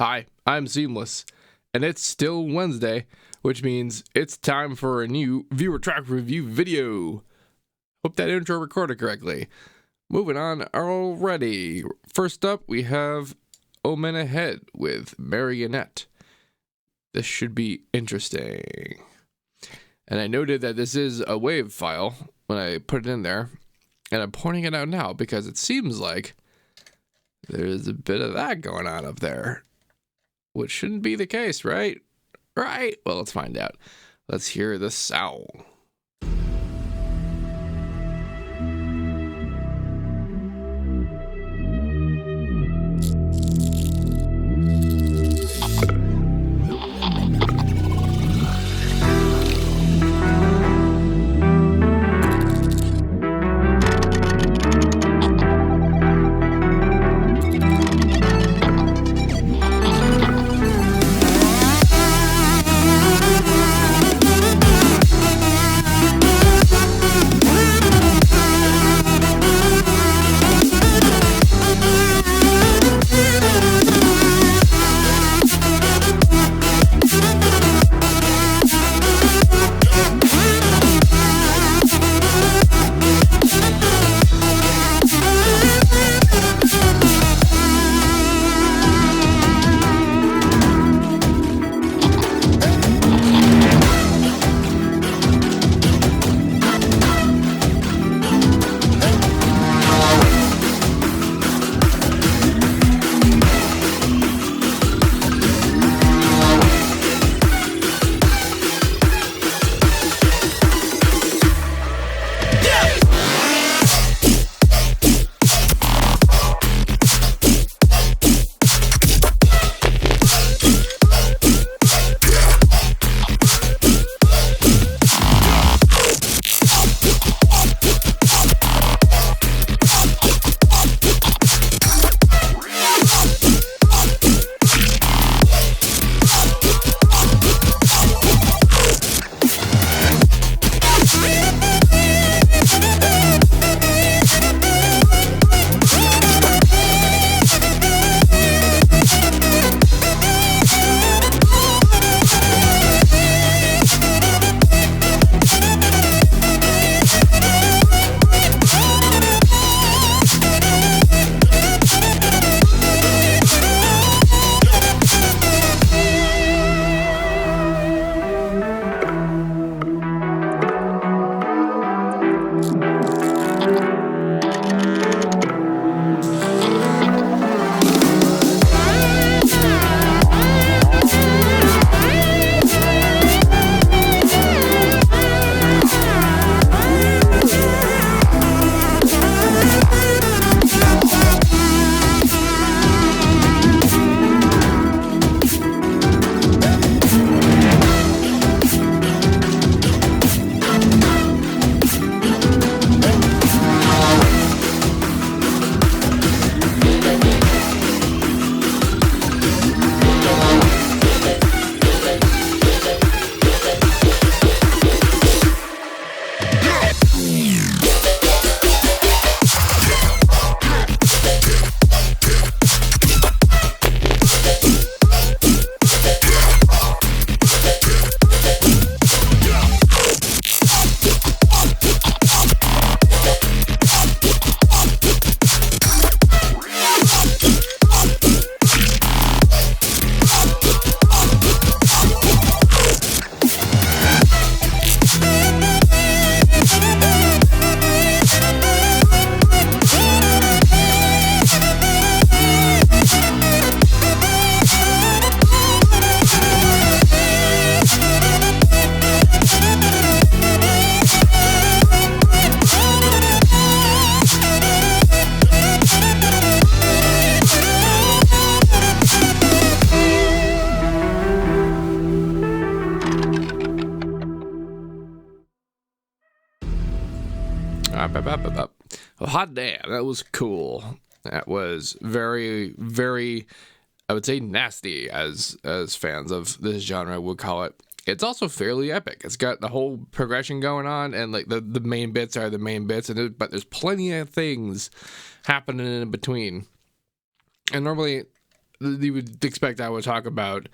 Hi, I'm Seamless, and it's still Wednesday, which means it's time for a new viewer track review video. Hope that intro recorded correctly. Moving on already. First up, we have Omen ahead with Marionette. This should be interesting. And I noted that this is a WAV file when I put it in there, and I'm pointing it out now because it seems like there's a bit of that going on up there. Which shouldn't be the case, right? Right? Well, let's find out. Let's hear the sound. Well, hot damn, that was cool. That was very, very, I would say nasty, as fans of this genre would call it. It's also fairly epic. It's got the whole progression going on, and like the main bits are the main bits, but there's plenty of things happening in between. And normally you would expect I would talk about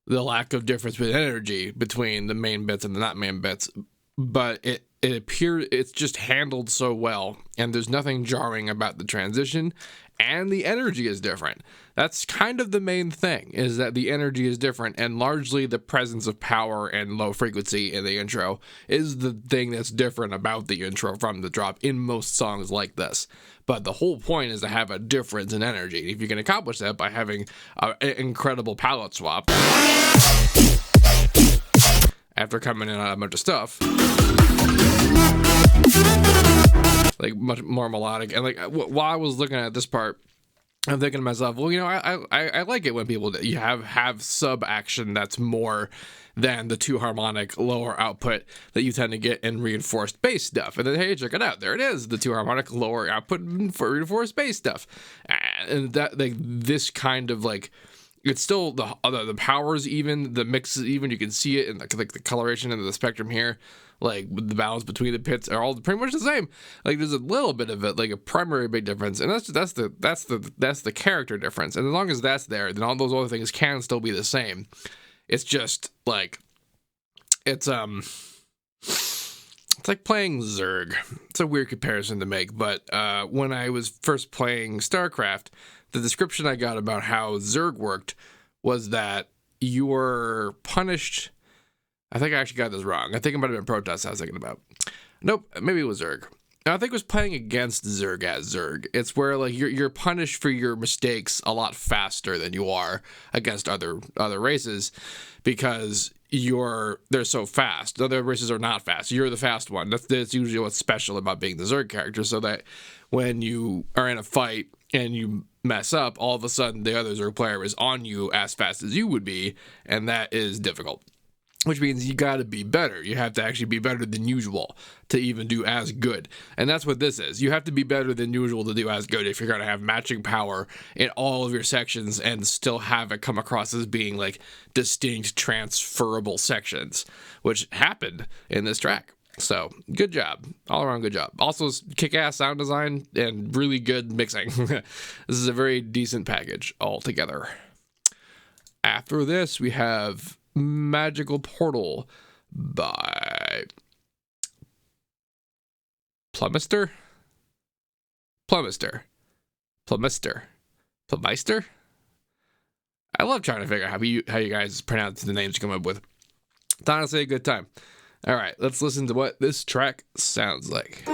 the lack of difference with energy between the main bits and the not main bits, but it appears it's just handled so well, and there's nothing jarring about the transition, and the energy is different. That's kind of the main thing, is that the energy is different, and largely the presence of power and low frequency in the intro is the thing that's different about the intro from the drop in most songs like this. But the whole point is to have a difference in energy. If you can accomplish that by having an incredible palette swap, after coming in on a bunch of stuff, like much more melodic, and like while I was looking at this part, I'm thinking to myself, well, you know, I like it when people you have sub action that's more than the 2 harmonic lower output that you tend to get in reinforced bass stuff. And then, hey, check it out, there it is, the 2 harmonic lower output for reinforced bass stuff. And that, like, this kind of, like, it's still the powers even, the mix is even, you can see it in the coloration and the spectrum here. Like, the balance between the pits are all pretty much the same. Like, there's a little bit of it, like a primary big difference, and that's the character difference. And as long as that's there, then all those other things can still be the same. It's just like it's like playing Zerg. It's a weird comparison to make, but when I was first playing StarCraft, the description I got about how Zerg worked was that you were punished. I think I actually got this wrong. I think it might have been Protest I was thinking about. Nope, maybe it was Zerg. I think it was playing against Zerg as Zerg. It's where, like, you're punished for your mistakes a lot faster than you are against other races, because they're so fast. Other races are not fast. You're the fast one. That's usually what's special about being the Zerg character, so that when you are in a fight and you mess up, all of a sudden the other Zerg player is on you as fast as you would be, and that is difficult. Which means you got to be better. You have to actually be better than usual to even do as good. And that's what this is. You have to be better than usual to do as good if you're going to have matching power in all of your sections and still have it come across as being like distinct transferable sections, which happened in this track. So good job. All around good job. Also kick-ass sound design and really good mixing. This is a very decent package altogether. After this, we have Magical Portal by Plumyster. I love trying to figure out how you guys pronounce the names you come up with. It's honestly a good time. All right, let's listen to what this track sounds like.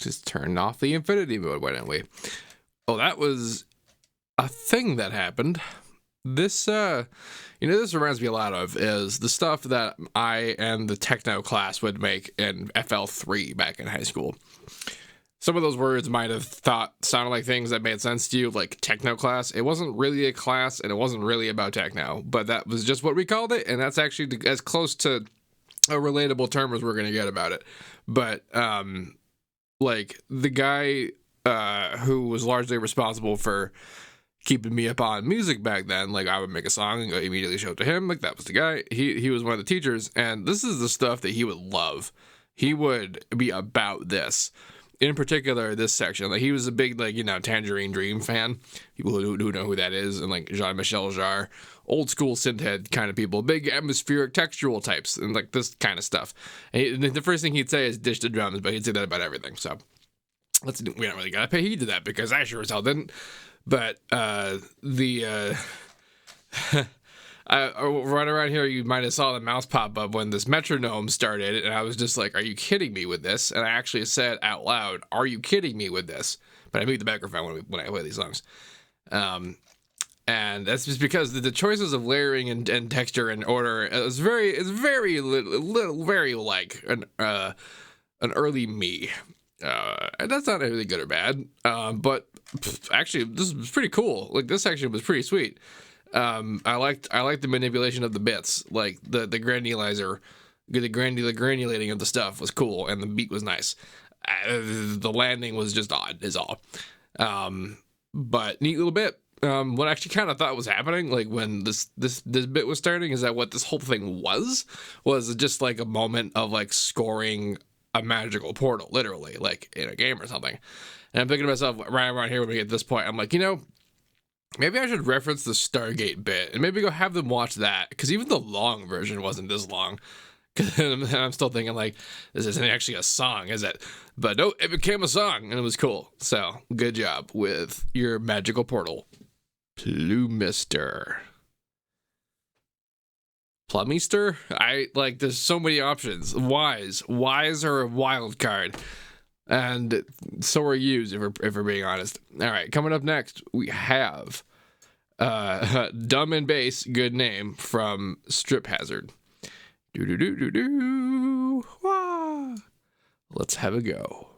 just turned off the infinity mode, why didn't we? Oh, that was a thing that happened. This, this reminds me a lot of is the stuff that I and the techno class would make in FL3 back in high school. Some of those words might have sounded like things that made sense to you, like techno class. It wasn't really a class, and it wasn't really about techno, but that was just what we called it, and that's actually as close to a relatable term as we're going to get about it. But, like, the guy who was largely responsible for keeping me up on music back then, like I would make a song and go immediately show it to him, like that was the guy. He was one of the teachers, and this is the stuff that he would love. He would be about this. In particular, this section, like he was a big, like, Tangerine Dream fan. People who know who that is, and like Jean-Michel Jarre, old school synthhead kind of people, big atmospheric textual types, and like this kind of stuff. And the first thing he'd say is "ditch the drums," but he'd say that about everything. So we don't really gotta pay heed to that because I sure as hell didn't. But right around here, you might have saw the mouse pop up when this metronome started, and I was just like, "Are you kidding me with this?" And I actually said out loud, "Are you kidding me with this?" But I mute the microphone when I play these songs, and that's just because the choices of layering and texture and order is very like an early me. And that's not really good or bad, but actually this was pretty cool. Like this section was pretty sweet. I liked the manipulation of the bits, like the granulating of the stuff was cool, and the beat was nice. The landing was just odd, is all. But neat little bit. What I actually kind of thought was happening, like when this bit was starting, is that what this whole thing was just like a moment of like scoring a magical portal, literally, like in a game or something. And I'm thinking to myself, right around here when we get to this point, I'm like, maybe I should reference the Stargate bit and maybe go have them watch that, because even the long version wasn't this long. And I'm still thinking like, this isn't actually a song, is it? But no, it became a song and it was cool. So good job with your magical portal, Plumyster. Plumyster? There's so many options. Wise are a wild card. And so are yous, if we're being honest. All right, coming up next, we have Dumb and Bass, good name, from Strip Hazard. Do. Wah. Let's have a go.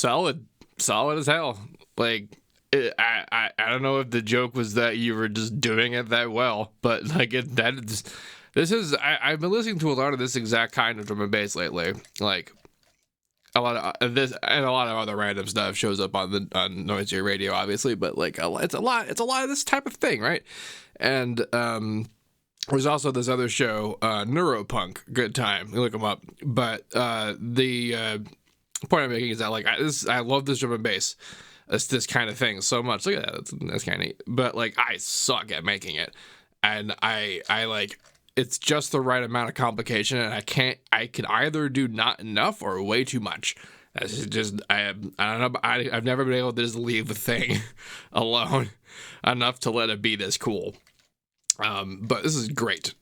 solid as hell. Like, I don't know if the joke was that you were just doing it that well, but like I've been listening to a lot of this exact kind of drum and bass lately. Like a lot of this and a lot of other random stuff shows up on Noisier Radio, obviously, but like it's a lot of this type of thing, right? And there's also this other show, Neuropunk. Good time, you look them up. But the point I'm making is that like I love this drum and bass. It's this kind of thing so much. Look at that. That's kind of neat. But like I suck at making it, and I like it's just the right amount of complication, and I can either do not enough or way too much. That's just I don't know. I've never been able to just leave the thing alone enough to let it be this cool. But this is great,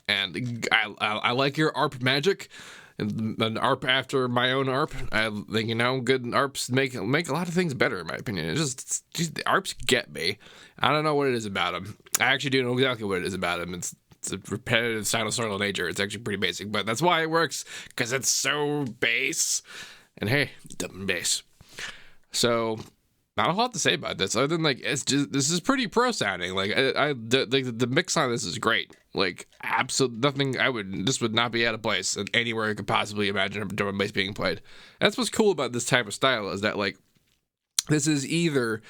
and I like your ARP magic. An ARP after my own ARP. I think, good ARPs make a lot of things better, in my opinion. It's just the ARPs get me. I don't know what it is about them. I actually do know exactly what it is about them. It's a repetitive sinusoidal nature. It's actually pretty basic, but that's why it works, because it's so bass. And hey, dumb bass. So, not a lot to say about this, other than like this is pretty pro sounding. Like the mix on this is great. Like absolute nothing. This would not be out of place anywhere I could possibly imagine a drum and bass being played. That's what's cool about this type of style, is that like this is either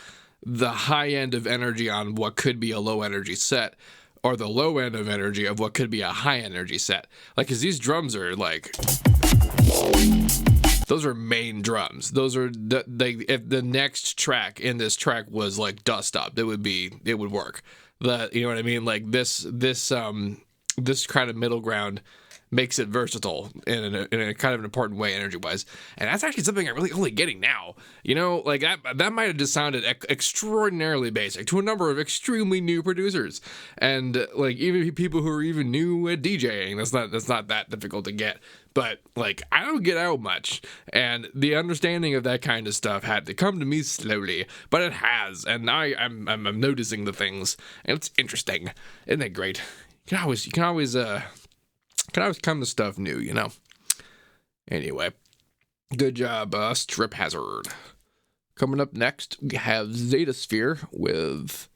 the high end of energy on what could be a low energy set, or the low end of energy of what could be a high energy set. Like, because these drums are like, those are main drums. Those are if the next track in this track was like dust up, it would work. You know what I mean? Like this kind of middle ground makes it versatile in a kind of an important way, energy wise. And that's actually something I'm really only getting now. Like that might have just sounded extraordinarily basic to a number of extremely new producers, and like even people who are even new at DJing. That's not that difficult to get. But like I don't get out much, and the understanding of that kind of stuff had to come to me slowly, but it has, and I'm noticing the things, and it's interesting. Isn't that great? You can always come to stuff new, Anyway, good job, Strip Hazard. Coming up next, we have ZetaSphere with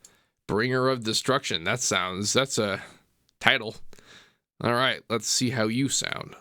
Bringer of Destruction. That's a title. All right, let's see how you sound.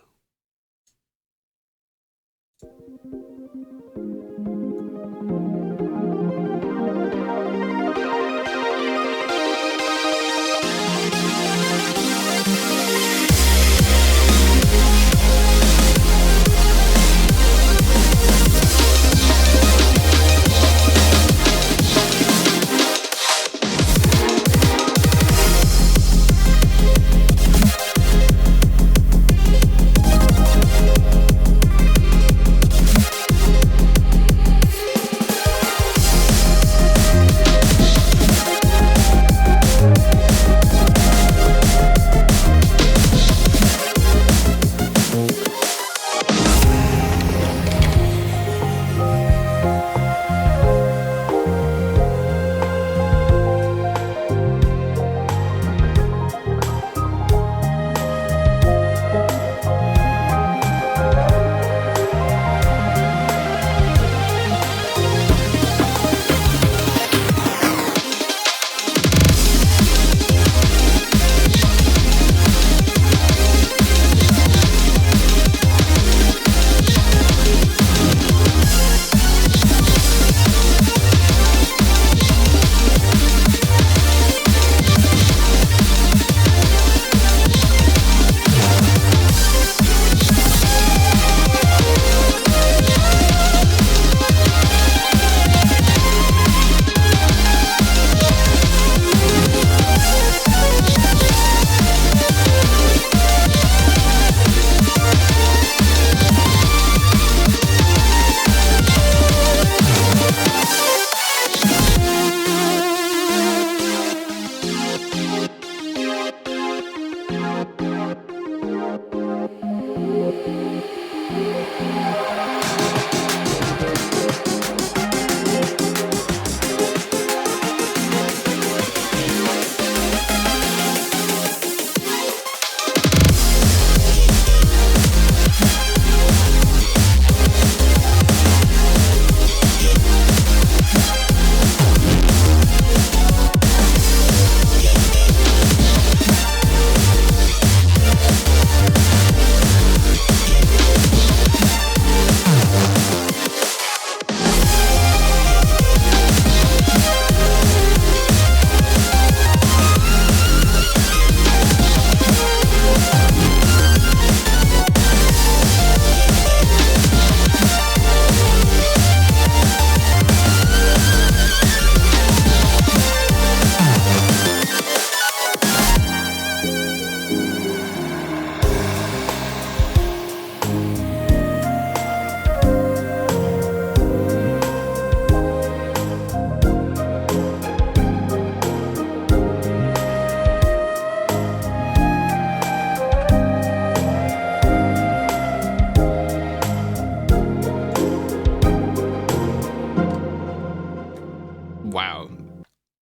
Wow.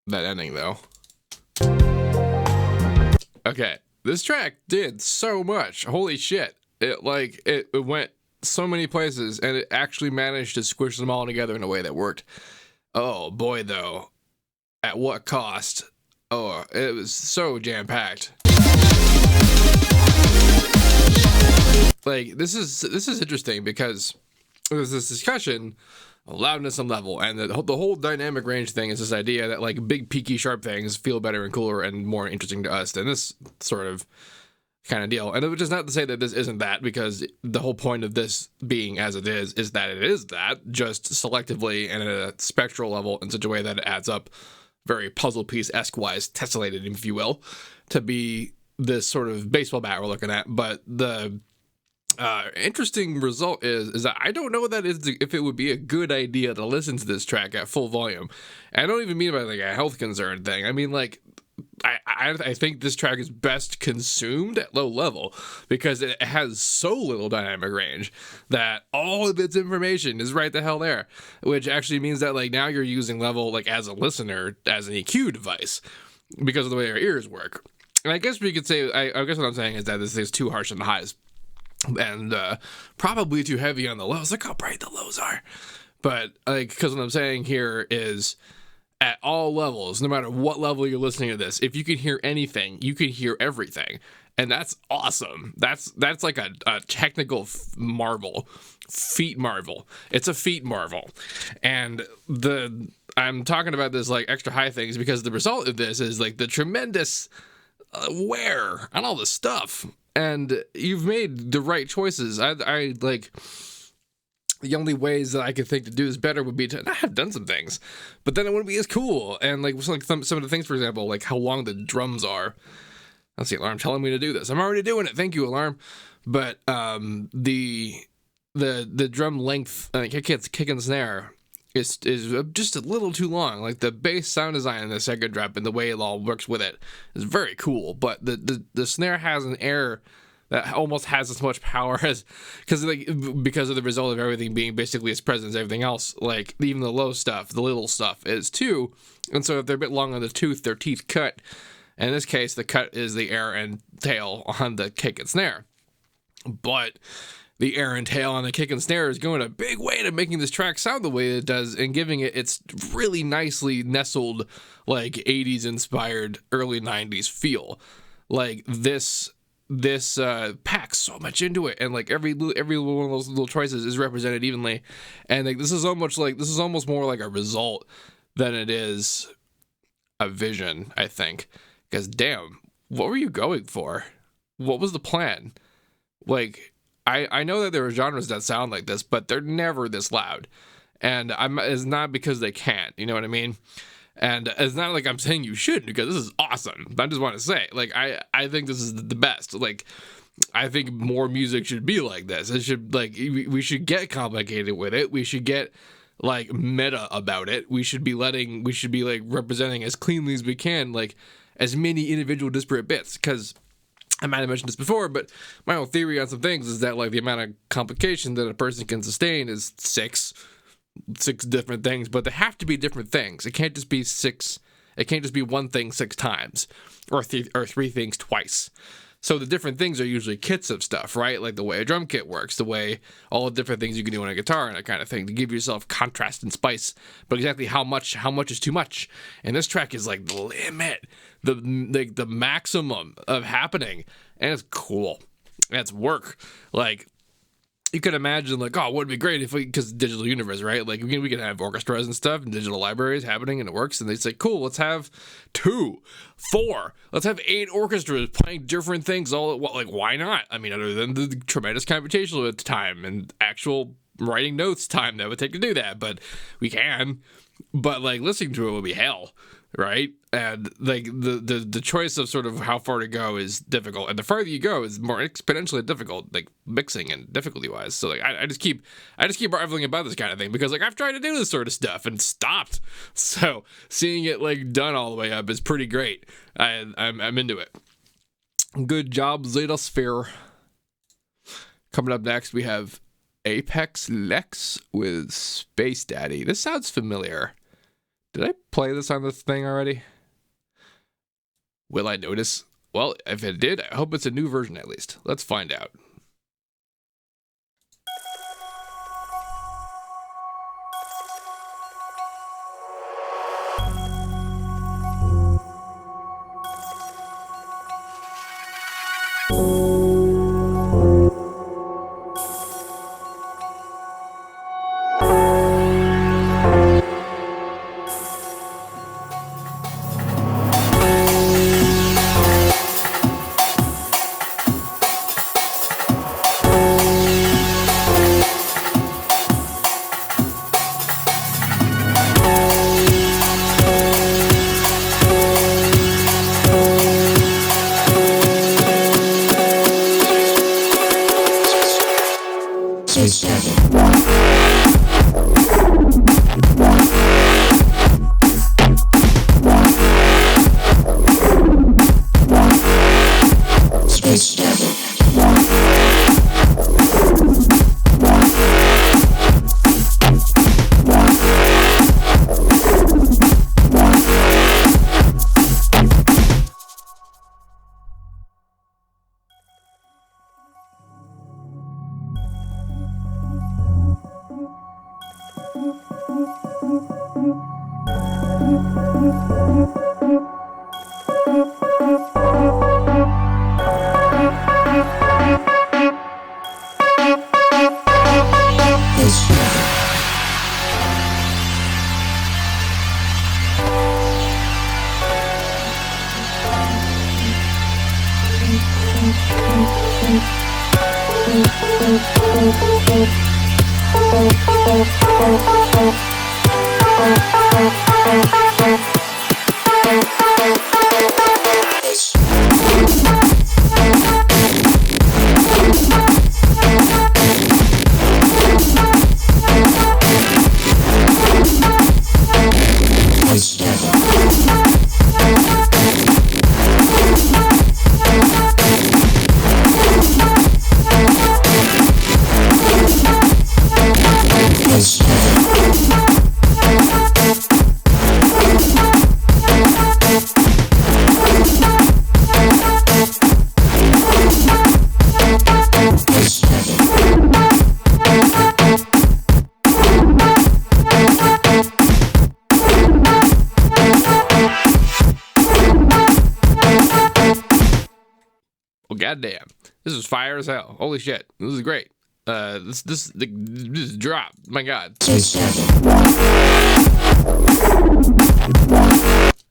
That ending, though. Okay. This track did so much. Holy shit. It went so many places, and it actually managed to squish them all together in a way that worked. Oh, boy, though. At what cost? Oh, it was so jam-packed. Like, this is interesting because there's this discussion of loudness and level, and the whole dynamic range thing is this idea that, like, big, peaky, sharp things feel better and cooler and more interesting to us than this sort of kind of deal. And which is not to say that this isn't that, because the whole point of this being as it is that it is that, just selectively and at a spectral level in such a way that it adds up very puzzle piece-esque wise, tessellated, if you will, to be this sort of baseball bat we're looking at. But the interesting result is that I don't know if it would be a good idea to listen to this track at full volume. And I don't even mean by like a health concern thing. I mean, like, I think this track is best consumed at low level because it has so little dynamic range that all of its information is right the hell there, which actually means that, like, now you're using level, like, as a listener, as an EQ device because of the way your ears work. And I guess we could say, I guess what I'm saying is that this is too harsh on the highs and probably too heavy on the lows. Look how bright the lows are. But, like, because what I'm saying here is, at all levels, no matter what level you're listening to this, if you can hear anything, you can hear everything. And that's awesome. That's like a technical marvel. Feet marvel. It's a feet marvel. And I'm talking about this like extra high things because the result of this is like the tremendous wear on all the stuff. And you've made the right choices. I like... The only ways that I could think to do this better would be to not have done some things, but then it wouldn't be as cool. And like some of the things, for example, like how long the drums are. That's the alarm telling me to do this. I'm already doing it. Thank you, alarm. But the drum length, kick and snare is just a little too long. Like the bass sound design in the second drop and the way it all works with it is very cool. But the snare has an air that almost has as much power as because of the result of everything being basically its present as everything else. Like even the low stuff, the little stuff is too. And so if they're a bit long on the tooth, their teeth cut. And in this case, the cut is the air and tail on the kick and snare. But the air and tail on the kick and snare is going a big way to making this track sound the way it does and giving it its really nicely nestled, like 80s inspired early 90s feel. Like this packs so much into it, and like every one of those little choices is represented evenly, and like this is almost more like a result than it is a vision, I think. Because damn, what were you going for? What was the plan? Like I know that there are genres that sound like this, but they're never this loud, and it's not because they can't, you know what I mean? And it's not like I'm saying you shouldn't, because this is awesome. I just want to say, like, I think this is the best. Like, I think more music should be like this. It should, like, we should get complicated with it. We should get, like, meta about it. We should be like, representing as cleanly as we can, like, as many individual disparate bits. Because I might have mentioned this before, but my own theory on some things is that, like, the amount of complication that a person can sustain is six different things, but they have to be different things. It can't just be one thing 6 times or three things twice. So the different things are usually kits of stuff, right? Like the way a drum kit works, the way all the different things you can do on a guitar and that kind of thing to give yourself contrast and spice. But exactly how much is too much? And this track is like the limit, the maximum of happening, and it's cool. It's work. Like, you could imagine, like, oh, it would be great if because digital universe, right? Like, we can have orchestras and stuff and digital libraries happening, and it works. And they say, cool, let's have 2, 4, let's have 8 orchestras playing different things. Like, why not? I mean, other than the tremendous computational time and actual writing notes time that would take to do that, but we can. But like, listening to it would be hell, right? And like the choice of sort of how far to go is difficult, and the farther you go is more exponentially difficult, like mixing and difficulty wise. So like I just keep marveling about this kind of thing because like I've tried to do this sort of stuff and stopped. So seeing it like done all the way up is pretty great. I'm into it. Good job, ZetaSphere. Coming up next, we have Apex Lex with Space Daddy. This sounds familiar. Did I play this on this thing already? Will I notice? Well, if it did, I hope it's a new version at least. Let's find out. Well, goddamn, this is fire as hell. Holy shit, this is great. This drop. My God.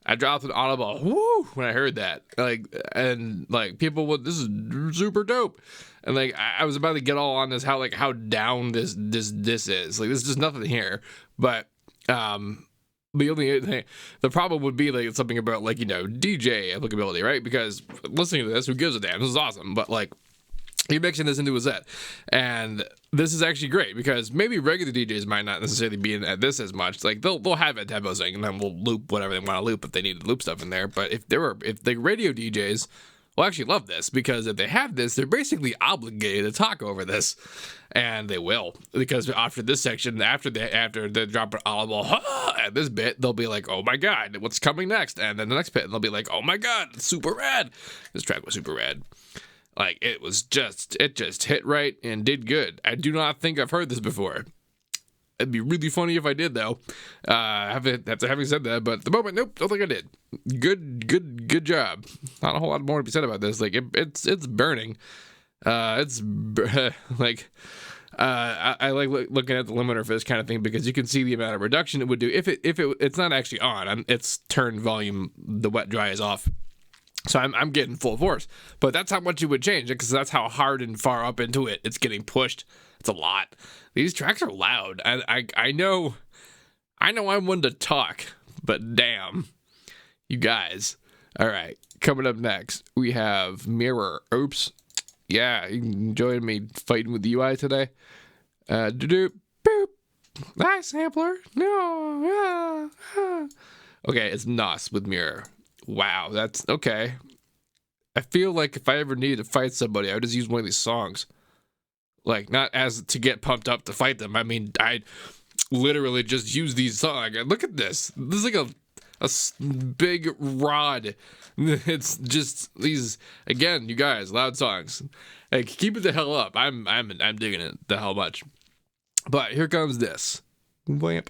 I dropped an audible whoo when I heard that. People would, this is super dope. And like I was about to get all on this how down this is. Like there's just nothing here. But the only thing, the problem would be like something about like, DJ applicability, right? Because listening to this, who gives a damn? This is awesome. But like you're mixing this into a set, and this is actually great because maybe regular DJs might not necessarily be in at this as much. Like they'll have a tempo thing, and then we'll loop whatever they want to loop if they need to loop stuff in there. But if the radio DJs will actually love this, because if they have this, they're basically obligated to talk over this, and they will, because after this section, after they drop an audible at this bit, they'll be like, oh my God, what's coming next? And then the next bit, they'll be like, oh my God, it's super rad. This track was super rad. Like it just hit right and did good. I do not think I've heard this before. It'd be really funny if I did though. Having said that, but at the moment, nope, don't think I did. Good job. Not a whole lot more to be said about this. Like it's burning. I like looking at the limiter for this kind of thing, because you can see the amount of reduction it would do if it's not actually on. It's turned volume. The wet dry is off. So I'm getting full force, but that's how much you would change it, because that's how hard and far up into it it's getting pushed. It's a lot. These tracks are loud. I know I'm one to talk, but damn, you guys. All right, coming up next we have Mirror. Oops, yeah, you enjoyed me fighting with the UI today. Boop. Hi, sampler. No. Okay, it's Nos with Mirror. Wow, that's okay. I feel like if I ever needed to fight somebody, I would just use one of these songs. Like, not as to get pumped up to fight them. I mean, literally just use these songs. Look at this. This is like a big rod. It's just these, again, you guys, loud songs. Like, keep it the hell up. I'm digging it the hell much. But here comes this. Whamp.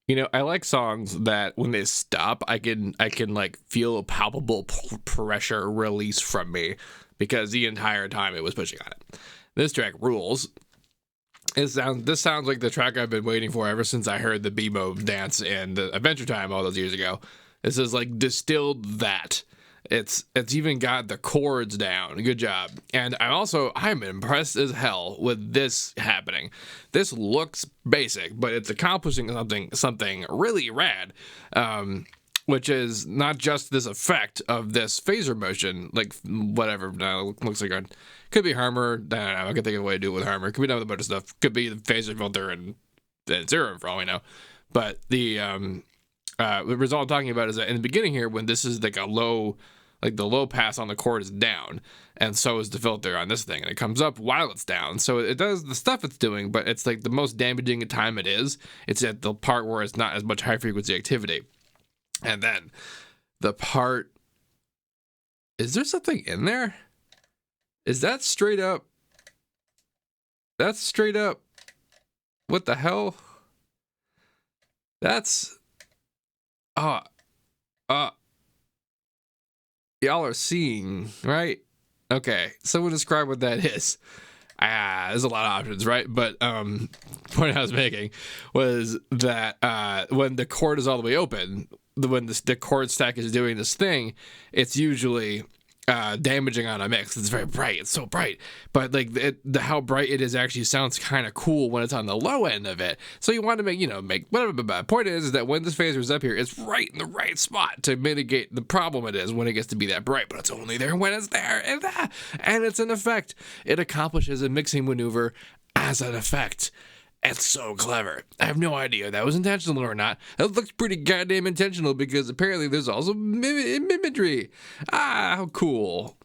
You know, I like songs that when they stop, I can like feel a palpable pressure release from me, because the entire time it was pushing on it. This track rules. This sounds like the track I've been waiting for ever since I heard the BMO dance in the Adventure Time all those years ago. This is like distilled that. It's even got the chords down. Good job. And I'm impressed as hell with this happening. This looks basic, but it's accomplishing something really rad. Which is not just this effect of this phaser motion, like whatever. Looks like could be Harmer. I don't know. I can think of a way to do it with Harmer. Could be another bunch of stuff. Could be the phaser filter and Zero for all we know. But the result I'm talking about is that in the beginning here, when this is like a low, like the low pass on the chord is down, and so is the filter on this thing, and it comes up while it's down. So it does the stuff it's doing, but it's like the most damaging time it is. It's at the part where it's not as much high frequency activity. And then the part, is there something in there? Is that straight up? That's straight up. What the hell? That's, y'all are seeing, right? Okay, someone describe what that is. There's a lot of options, right? But point I was making was that when the chord is all the way open, when the chord stack is doing this thing, it's usually damaging on a mix. It's very bright. It's so bright. But like how bright it is actually sounds kind of cool when it's on the low end of it. So you want to make whatever. But point is that when this phaser is up here, it's right in the right spot to mitigate the problem it is when it gets to be that bright. But it's only there when it's there. And it's an effect. It accomplishes a mixing maneuver as an effect. It's so clever. I have no idea if that was intentional or not. It looks pretty goddamn intentional because apparently there's also mimicry. How cool.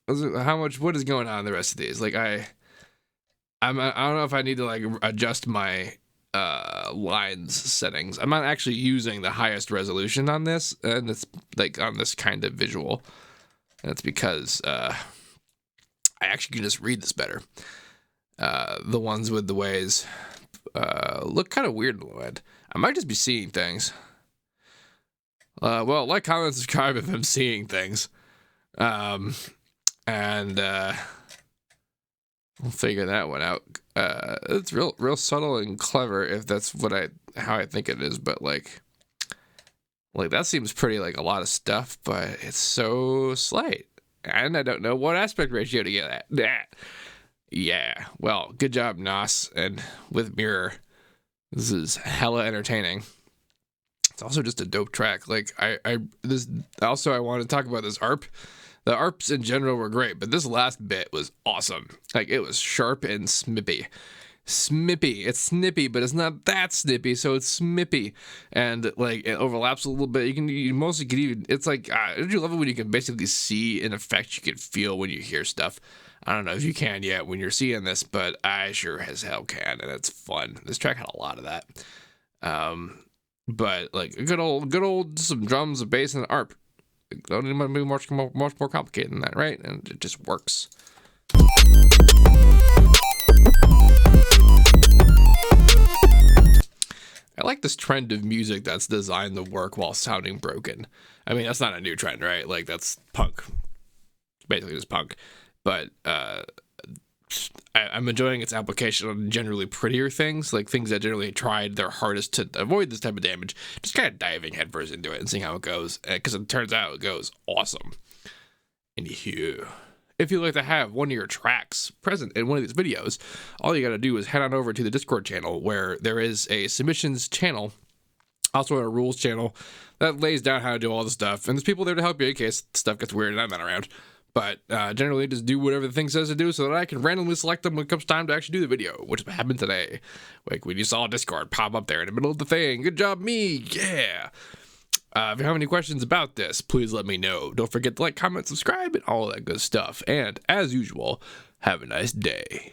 What is going on in the rest of these? Like, I don't know if I need to like adjust my lines settings. I'm not actually using the highest resolution on this, and it's like on this kind of visual. And it's because I actually can just read this better. The ones with the ways look kind of weird in the way. I might just be seeing things. Well, like, comment, subscribe if I'm seeing things. And we'll figure that one out. It's real subtle and clever if that's how I think it is, but like that seems pretty like a lot of stuff, but it's so slight. And I don't know what aspect ratio to get at. Yeah, well, good job, Nos, and with Mirror. This is hella entertaining. It's also just a dope track. Like, I want to talk about this ARP. The ARPs in general were great, but this last bit was awesome. Like, it was sharp and smippy. Smippy. It's snippy, but it's not that snippy, so it's smippy. And, like, it overlaps a little bit. You mostly can even, it's like, don't you love it when you can basically see an effect you can feel when you hear stuff? I don't know if you can yet when you're seeing this, but I sure as hell can, and it's fun. This track had a lot of that. But like a good old some drums, a bass, and an ARP. Don't need to be much more complicated than that, right? And it just works. I like this trend of music that's designed to work while sounding broken. I mean, that's not a new trend, right? Like, that's punk. Basically just punk. But I'm enjoying its application on generally prettier things, like things that generally tried their hardest to avoid this type of damage, just kind of diving headfirst into it and seeing how it goes, because it turns out it goes awesome. Anywho, if you'd like to have one of your tracks present in one of these videos, all you gotta do is head on over to the Discord channel, where there is a submissions channel, also a rules channel, that lays down how to do all the stuff, and there's people there to help you in case stuff gets weird and I'm not around. But generally just do whatever the thing says to do so that I can randomly select them when it comes time to actually do the video, which happened today. Like when you saw Discord pop up there in the middle of the thing. Good job, me. Yeah. If you have any questions about this, please let me know. Don't forget to like, comment, subscribe, and all that good stuff. And as usual, have a nice day.